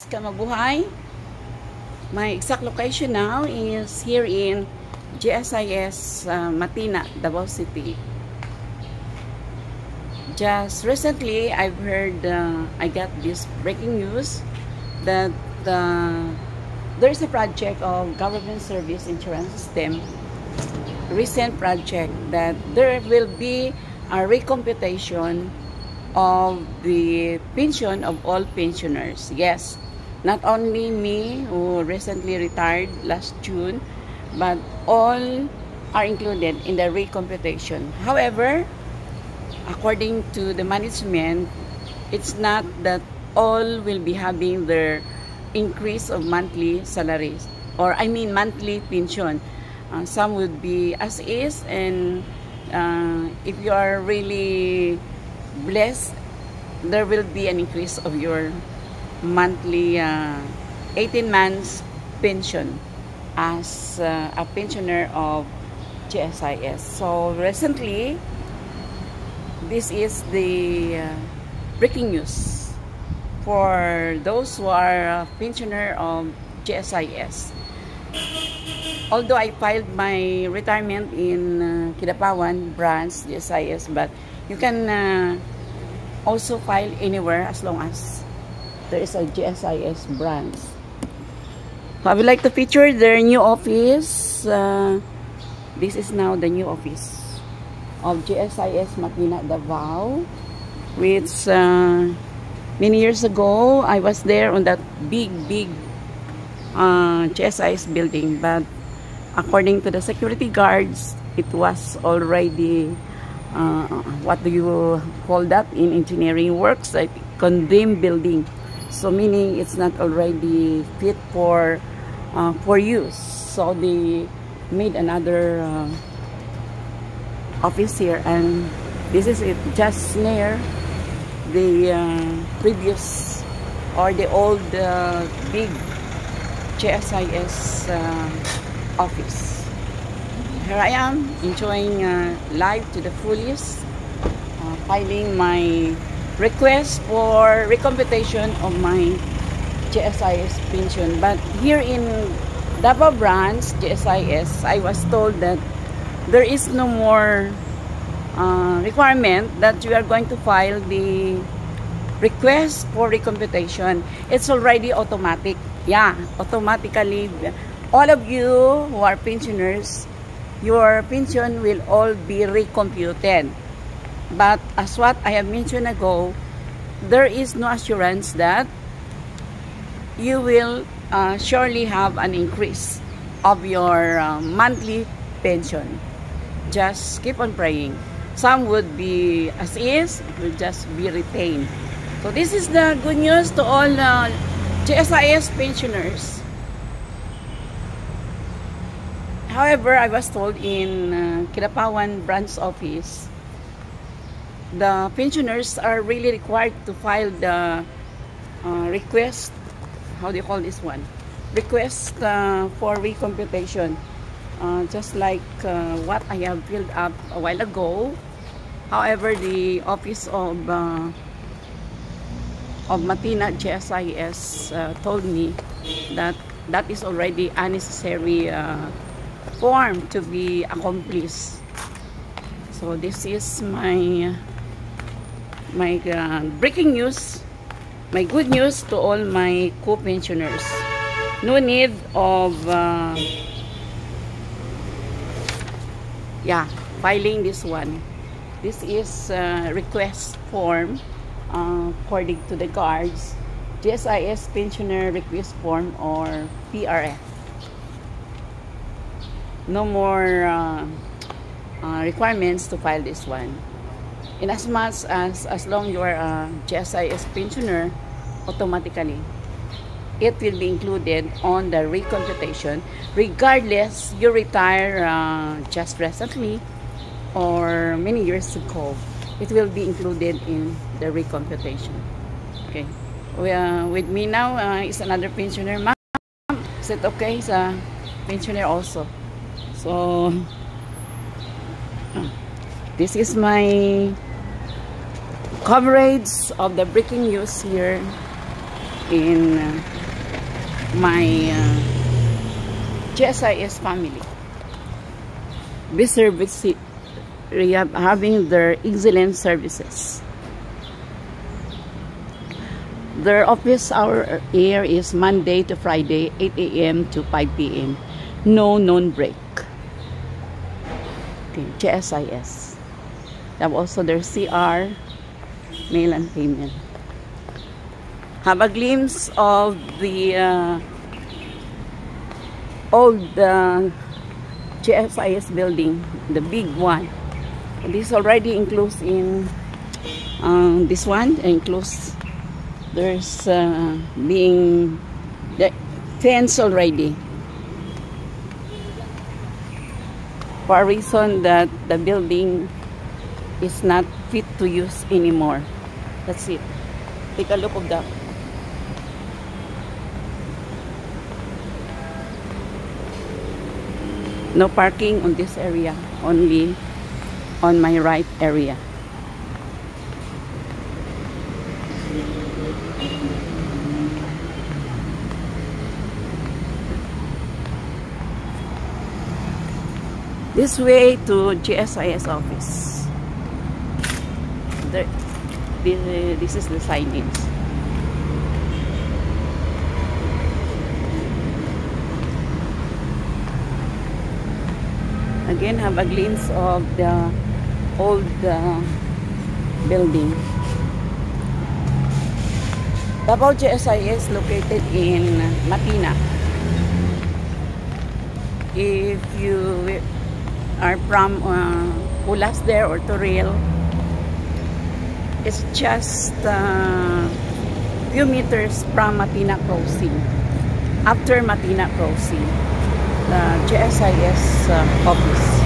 Kamabuhay. My exact location now is here in GSIS Matina, Davao City. Just recently, I've heard, I got this breaking news that there's a project of government service insurance system, recent project, that there will be a recomputation of the pension of all pensioners. Yes, not only me who recently retired last June, but all are included in the recomputation. However, according to the management, it's not that all will be having their increase of monthly salaries, or I mean monthly pension. Some would be as is, and if you are really blessed, there will be an increase of your monthly 18 months pension as a pensioner of GSIS. So recently, this is the breaking news for those who are a pensioner of GSIS. Although I filed my retirement in Kidapawan branch GSIS, but you can also file anywhere as long as there is a GSIS branch. I would like to feature their new office. This is now the new office of GSIS Matina, Davao, which many years ago I was there on that big GSIS building, but according to the security guards, it was already what do you call that in engineering works, like condemned building. So meaning it's not already fit for use. So they made another office here, and this is it, just near the previous or the old big GSIS office. Here I am enjoying life to the fullest, filing my request for recomputation of my GSIS pension. But here in Davao branch GSIS, I was told that there is no more requirement that you are going to file the request for recomputation. It's already automatic. Yeah, automatically, all of you who are pensioners, your pension will all be recomputed. But as what I have mentioned ago, there is no assurance that you will surely have an increase of your monthly pension. Just keep on praying. Some would be as is, will just be retained. So this is the good news to all GSIS pensioners. However, I was told in Kidapawan branch office, the pensioners are really required to file the request, how do you call this one? Request for recomputation. Just like what I have filled up a while ago. However, the office of Matina GSIS told me that that is already unnecessary form to be accomplished. So this is my breaking news, my good news to all my co-pensioners. No need of filing this one. This is request form according to the guards, GSIS pensioner request form, or PRF. No more requirements to file this one. In as much as long you are a GSIS pensioner, automatically it will be included on the recomputation, regardless you retire just recently or many years ago. It will be included in the recomputation. Okay. With me now is another pensioner. Ma'am, is it okay? He's a pensioner also. So this is my coverage of the breaking news here in my GSIS family. This service having their excellent services. Their office hour here is Monday to Friday, 8 a.m. to 5 p.m. No noon break. Okay, GSIS. They have also their CR, male and female. Have a glimpse of the old GSIS building, the big one. This already includes in this one, includes there's being the fence already for a reason that the building is not fit to use anymore. That's it. Take a look of that. No parking on this area, only on my right area. This way to GSIS office. There, this is the signage. Again, have a glimpse of the old building. Davao GSIS located in Matina. If you are from Ulas there or Toril, it's just few meters from Matina Crossing. After Matina Crossing, the GSIS office.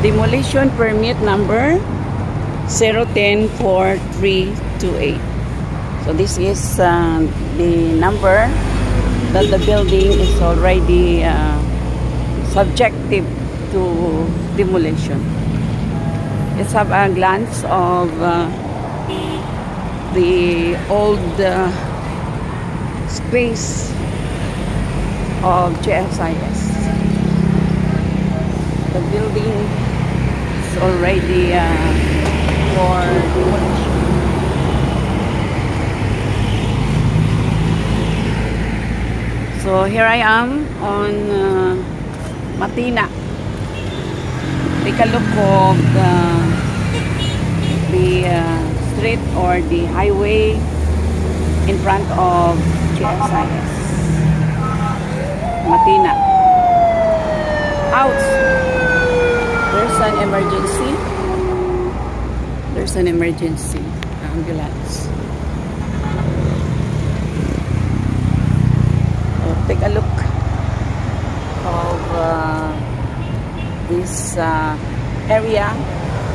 Demolition permit number 0104328. So this is the number that the building is already subjective to demolition. Let's have a glance of the old space of GSIS. The building is already for demolition. So here I am on Matina. Take a look of the street or the highway in front of GSIS. Matina. Out. There's an emergency. There's an emergency ambulance. Take a look of this area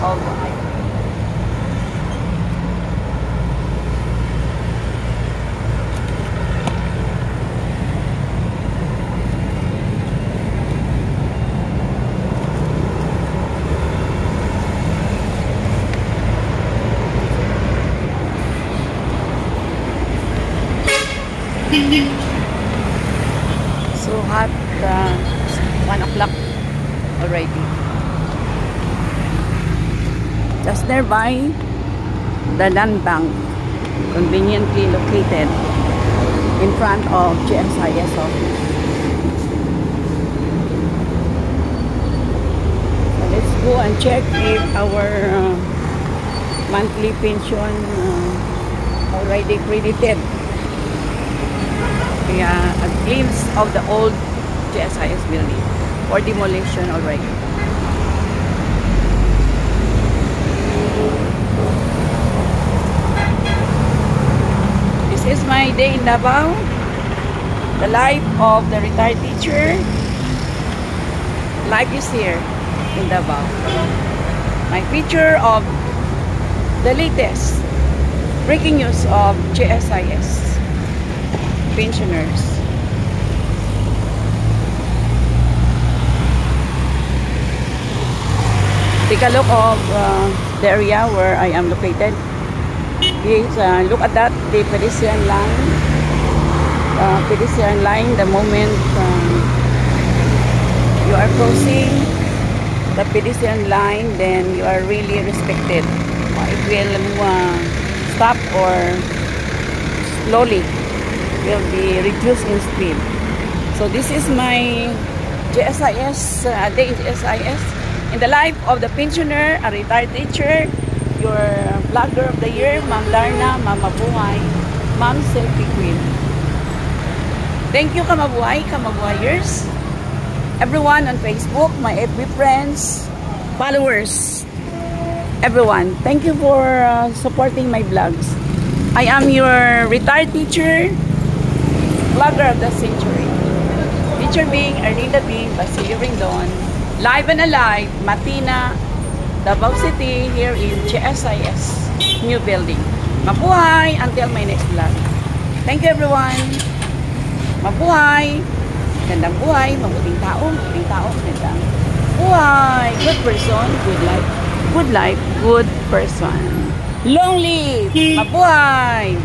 of so hot, 1 o'clock already. Just nearby, the Land Bank, conveniently located in front of GSIS office. So let's go and check if our monthly pension already credited. A glimpse of the old GSIS building for demolition already. This is my day in Davao, the life of the retired teacher. Life is here in Davao. My picture of the latest breaking news of GSIS pensioners. Take a look of the area where I am located. Yes, look at that, the pedestrian line. Pedestrian line, the moment you are crossing the pedestrian line, then you are really respected. It will stop or slowly will be reduced in speed. So this is my GSIS, day GSIS. In the life of the pensioner, a retired teacher, your vlogger of the year, Ma'am Darna, Ma'am Mabuhay, Ma'am Selfie Queen. Thank you, Kamabuhay, Kamabuhayers. Everyone on Facebook, my FB friends, followers, everyone. Thank you for supporting my vlogs. I am your retired teacher, vlogger of the century. Teacher being Erlinda B. Basilio Rendon. Live and alive, Matina, Davao City, here in GSIS, new building. Mabuhay until my next vlog. Thank you, everyone. Mabuhay. Gandang buhay, mabuting tao, gandang buhay. Good person, good life. Good life, good person. Long live! Mabuhay!